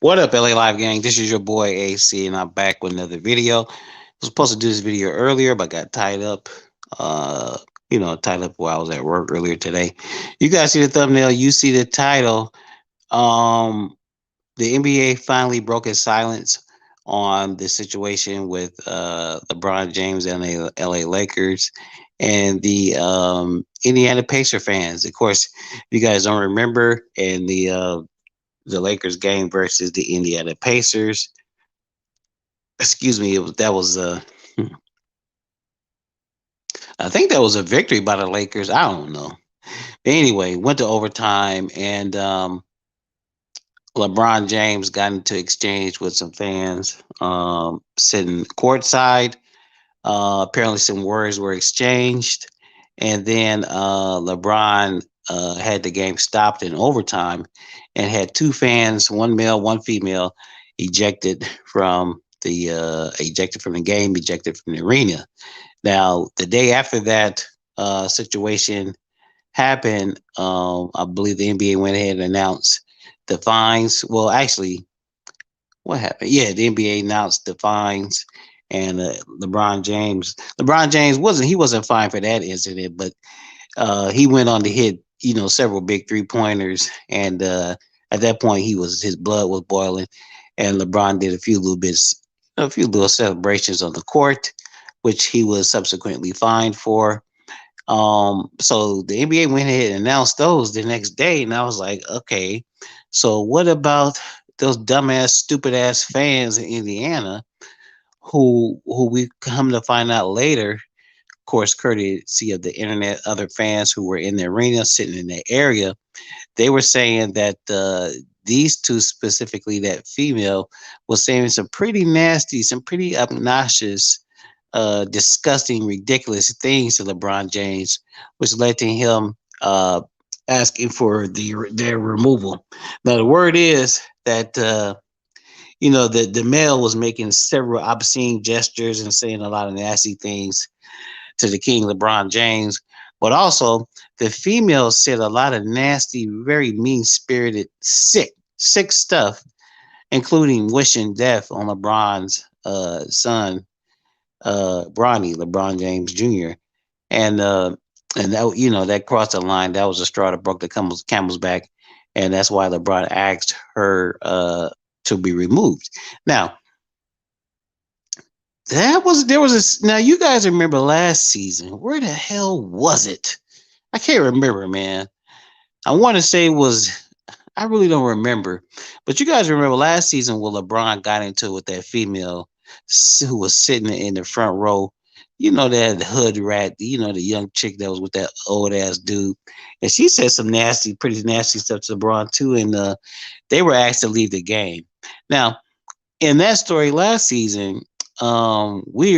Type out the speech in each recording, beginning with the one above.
What up, LA Live gang? This is your boy AC, and I'm back with another video. I was supposed to do this video earlier, but got tied up. Uh, tied up while I was at work earlier today. You guys see the thumbnail? You see the title. Um, the NBA finally broke its silence on the situation with LeBron James and the LA Lakers and the Indiana Pacer fans. Of course, if you guys don't remember, in the Lakers game versus the Indiana Pacers. Excuse me, that was I think that was a victory by the Lakers. I don't know. But anyway, went to overtime and LeBron James got into exchange with some fans sitting courtside. Apparently, some words were exchanged, and then LeBron had the game stopped in overtime, and had two fans, one male, one female, ejected from the game, ejected from the arena. Now, the day after that situation happened, I believe the NBA went ahead and announced the fines. Well, actually, what happened? Yeah, the NBA announced the fines, and LeBron James wasn't fined for that incident, but he went on to hit several big 3 pointers, and at that point his blood was boiling, and LeBron did a few little celebrations on the court, which he was subsequently fined for. So the NBA went ahead and announced those the next day, and I was like, okay, so what about those dumbass, stupid ass fans in Indiana who we come to find out later, of course, courtesy of the internet, other fans who were in the arena sitting in the area, they were saying that these two specifically, that female, was saying some pretty nasty, some pretty obnoxious, disgusting, ridiculous things to LeBron James, which led to him asking for their removal. Now the word is that the male was making several obscene gestures and saying a lot of nasty things to the King LeBron James, but also the female said a lot of nasty, very mean spirited, sick stuff, including wishing death on LeBron's son, Bronny, LeBron James Jr. And that that crossed the line. That was a straw that broke the camel's back, and that's why LeBron asked her to be removed. Now, now you guys remember last season. Where the hell was it? I can't remember, man. I want to say it was, I really don't remember. But you guys remember last season when LeBron got into it with that female who was sitting in the front row. You know that hood rat, the young chick that was with that old ass dude. And she said some nasty, pretty nasty stuff to LeBron too. And they were asked to leave the game. Now, in that story last season, we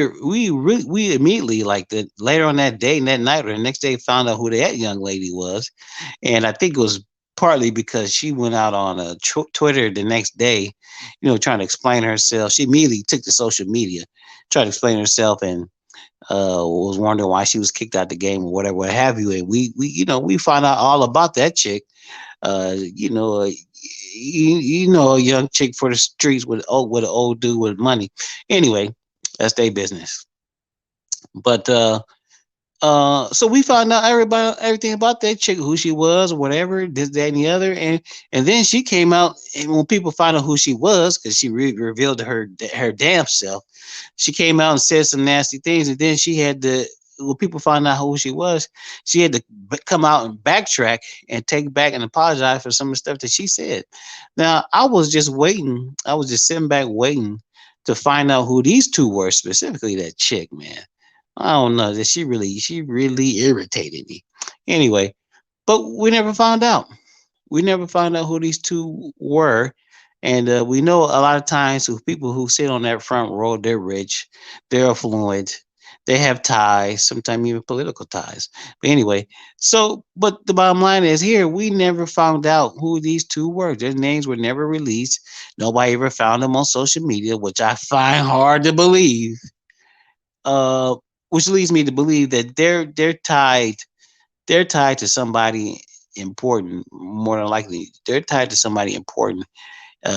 immediately, like, the later on that day and that night or the next day, found out who that young lady was, and I think it was partly because she went out on Twitter the next day, trying to explain herself. She immediately took to social media, tried to explain herself, and was wondering why she was kicked out the game or whatever, what have you. And we found out all about that chick. Uh, you know, uh, a young chick for the streets with an old dude with money. Anyway, that's their business. But so we found out everything about that chick, who she was, whatever, this, that, and the other, and then she came out, and when people found out who she was, because she revealed her damn self, she came out and said some nasty things, and then she had to. When people found out who she was, she had to come out and backtrack and take back and apologize for some of the stuff that she said. Now, I was just waiting. I was just sitting back waiting to find out who these two were, specifically that chick, man. I don't know, that she really irritated me. Anyway, but we never found out. We never found out who these two were. And we know a lot of times with people who sit on that front row, they're rich, they're affluent, they have ties, sometimes even political ties. But anyway, but the bottom line is here, we never found out who these two were. Their names were never released. Nobody ever found them on social media, which I find hard to believe. Uh, which leads me to believe that they're tied to somebody important. More than likely, they're tied to somebody important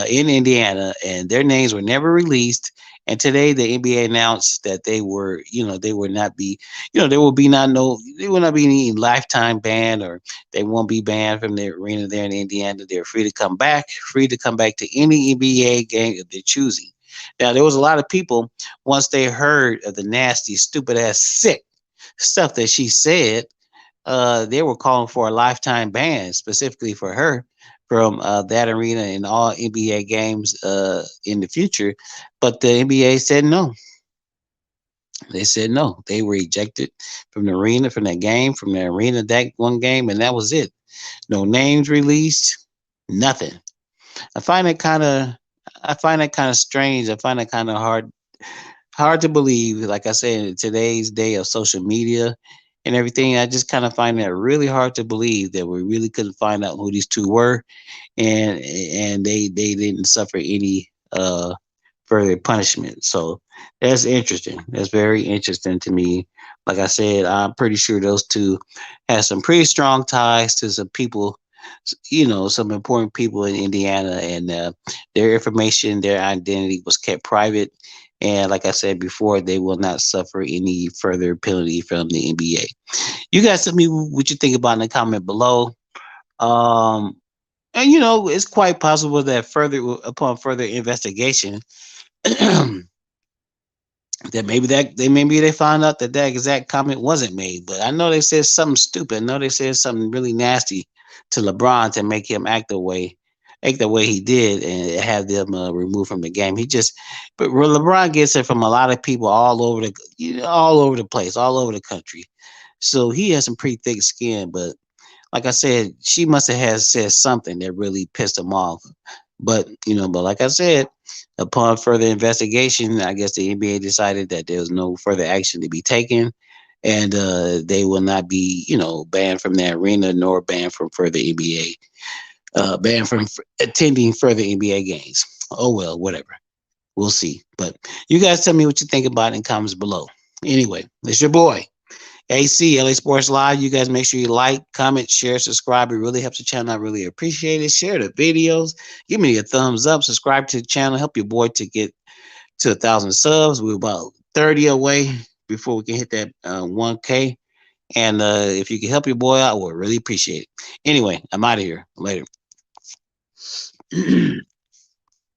in Indiana, and their names were never released. And today, the NBA announced that they were, they would not be, there will be not no, there will not be any lifetime ban, or they won't be banned from the arena there in Indiana. They're free to come back to any NBA game of their choosing. Now, there was a lot of people once they heard of the nasty, stupid ass, sick stuff that she said. They were calling for a lifetime ban specifically for her from that arena and all NBA games in the future. But the NBA said no. They said no. They were ejected from the arena, from that game, from the arena that one game, and that was it. No names released, nothing. I find it kind of, I find it kind of strange. I find it kind of hard to believe. Like I said, in today's day of social media and everything, I just kind of find that really hard to believe that we really couldn't find out who these two were, and they didn't suffer any further punishment. So that's interesting. That's very interesting to me. Like I said, I'm pretty sure those two had some pretty strong ties to some people, some important people in Indiana, and their information, their identity was kept private. And like I said before, they will not suffer any further penalty from the NBA. You guys tell me what you think about in the comment below. Um, and it's quite possible that upon further investigation, maybe they found out that that exact comment wasn't made. But I know they said something stupid. I know they said something really nasty to LeBron to make him act the way he did, and have them removed from the game. But LeBron gets it from a lot of people all over all over the place, all over the country. So he has some pretty thick skin. But like I said, she must have had said something that really pissed him off. But like I said, upon further investigation, I guess the NBA decided that there was no further action to be taken, and they will not be, banned from the arena, nor banned from further banned from attending further NBA games. Oh well, whatever. We'll see. But you guys tell me what you think about it in comments below. Anyway, it's your boy. AC, LA Sports Live. You guys make sure you like, comment, share, subscribe. It really helps the channel. I really appreciate it. Share the videos. Give me a thumbs up. Subscribe to the channel. Help your boy to get to 1,000 subs. We're about 30 away before we can hit that 1K. And if you can help your boy out, I would really appreciate it. Anyway, I'm out of here. Later.